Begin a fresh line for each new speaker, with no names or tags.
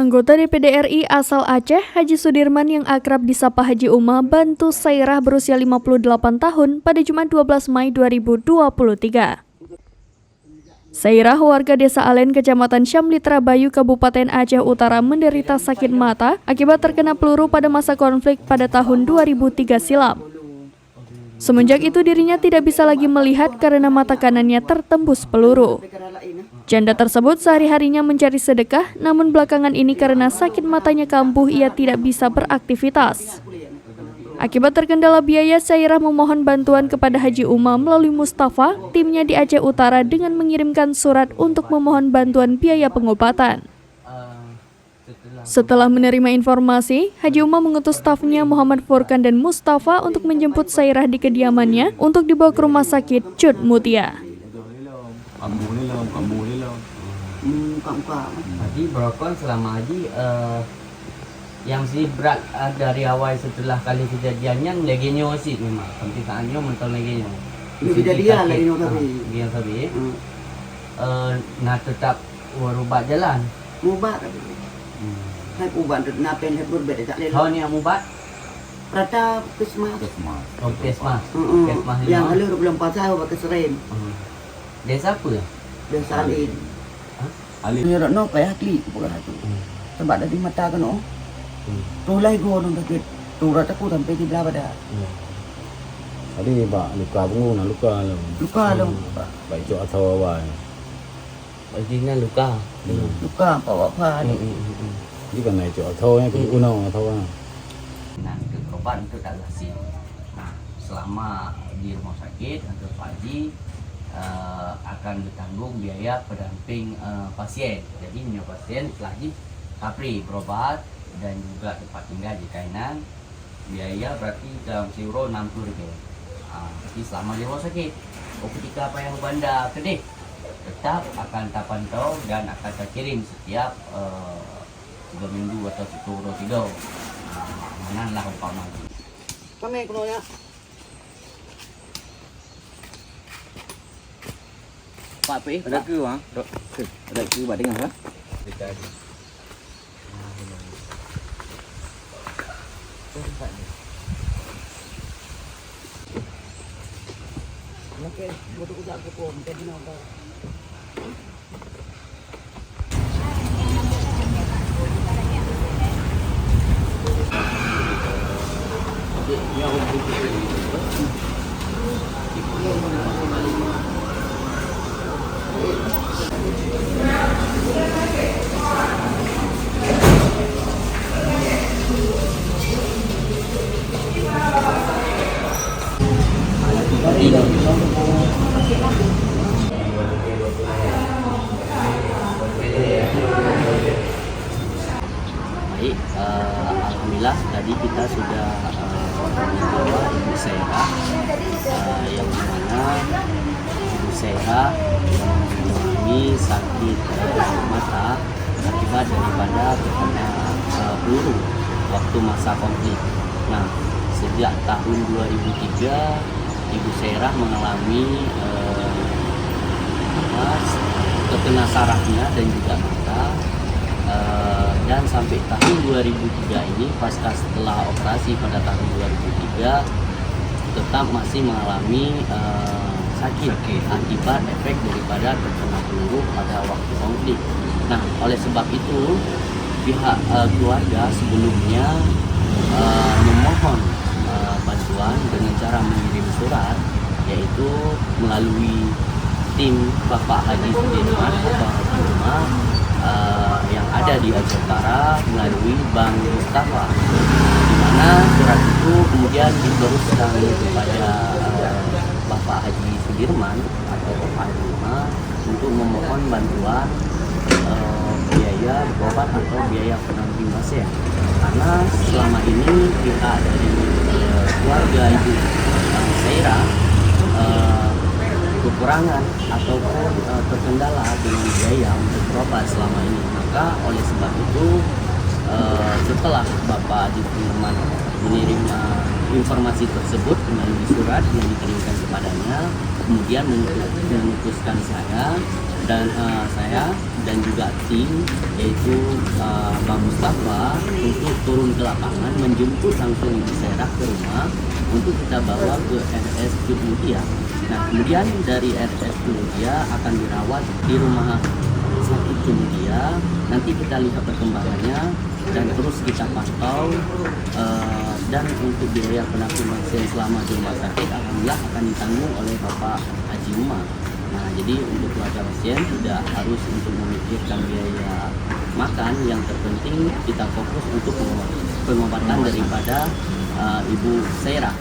Anggota DPD RI asal Aceh, Haji Sudirman yang akrab disapa Haji Uma, bantu Sairah berusia 58 tahun pada Jumat 12 Mei 2023. Sairah, warga Desa Alen, Kecamatan Syamli, Trabayu, Kabupaten Aceh Utara, menderita sakit mata akibat terkena peluru pada masa konflik pada tahun 2003 silam. Semenjak itu dirinya tidak bisa lagi melihat karena mata kanannya tertembus peluru. Janda tersebut sehari-harinya mencari sedekah, namun belakangan ini karena sakit matanya kambuh ia tidak bisa beraktivitas. Akibat terkendala biaya, Sairah memohon bantuan kepada Haji Uma melalui Mustafa, timnya di Aceh Utara dengan mengirimkan surat untuk memohon bantuan biaya pengobatan. Setelah menerima informasi, Haji Uma mengutus stafnya Muhammad Furkan dan Mustafa untuk menjemput Sairah di kediamannya untuk dibawa ke rumah sakit Cud Mutia.
Haji berapa selama Haji yang si berat dari awal setelah kali kejadiannya legenyo sih memang pemeriksaan mental legenyo.
Kejadian lagi tapi.
Dia tapi. Nah tetap ubat jalan.
Ubat tapi. Hai ubat napen hai berbeda tak lelok.
Kau ni yang ubat?
Rata Kesmas.
Oh, Kesmas. Kesmas
Yang lalu 24 tahun pakai serem.
Desa apa ya?
Desa Alin.
Ali
Ni rak no payah kli bukan itu. Sebab dari mata kan oh. Tu lai go nang sakit. Tu rata ku sampai di belah pada.
Ali ba luka bungu na luka lo.
Luka long.
Baik jo atau awal.
Baginya luka.
Luka apa ni.
Jadi kan naik jo atau yang ke unau atau apa.
Nah, untuk berobat untuk tak lasi. Nah, selama di rumah sakit untuk Pak Haji akan ditanggung biaya pendamping pasien. Jadi punya pasien setelah Haji kapri berobat dan juga tempat tinggal di Kainan. Biaya berarti dalam euro 60 ribu. Jadi selama di rumah sakit, ketika apa yang bandar kedih tetap akan terpantau dan akan terkirim setiap 3 minggu atau 1 euro 3. Mana lah umpama.
Kami kelonya.
Pak P,
Ada ke ah? Ada ke ba dengar ha?
dekat.
Okey, buat udak ke pom tadi nak.
Baik, alhamdulillah tadi kita sudah membawa Ibu Sairah yang mana Ibu Sairah mengalami sakit mata akibat daripada terkena peluru waktu masa konflik. Nah, sejak tahun 2003 Ibu Sairah mengalami terkena sarafnya dan juga mata. Dan sampai tahun 2003 ini pasca setelah operasi pada tahun 2003 tetap masih mengalami sakit akibat efek daripada terkena peluru pada waktu konflik. Nah, oleh sebab itu pihak keluarga sebelumnya memohon bantuan dengan cara mengirim surat, yaitu melalui tim Bapak Haji Sudirman atau Haji Uma yang ada di Aceh Utara melalui Bank Mustafa, di mana surat itu kemudian diteruskan kepada Bapak Haji Sudirman atau Bapak Haji Uma untuk memohon bantuan biaya berobat atau biaya pendamping pasien, karena selama ini pihak dari keluarga Ibu Sairah kekurangan ataupun terkendala dengan biaya untuk berobat selama ini. Maka oleh sebab itu setelah Bapak Haji Sudirman mengirim informasi tersebut melalui surat yang dikirimkan kepadanya, kemudian memutuskan saya dan juga tim, yaitu Bang Mustafa, untuk turun ke lapangan menjemput langsung Ibu Sairah ke rumah untuk kita bawa ke RS Mutia. Nah, kemudian dari RS Mutia akan dirawat di rumah sakit Mutia. Nanti kita lihat perkembangannya dan terus kita pantau, dan untuk biaya penanggung pasien selama di rumah sakit alhamdulillah akan ditanggung oleh Bapak Haji Umar. Nah, jadi untuk keluarga pasien tidak harus untuk memikirkan biaya makan, yang terpenting kita fokus untuk pengobatan daripada Ibu Sairah.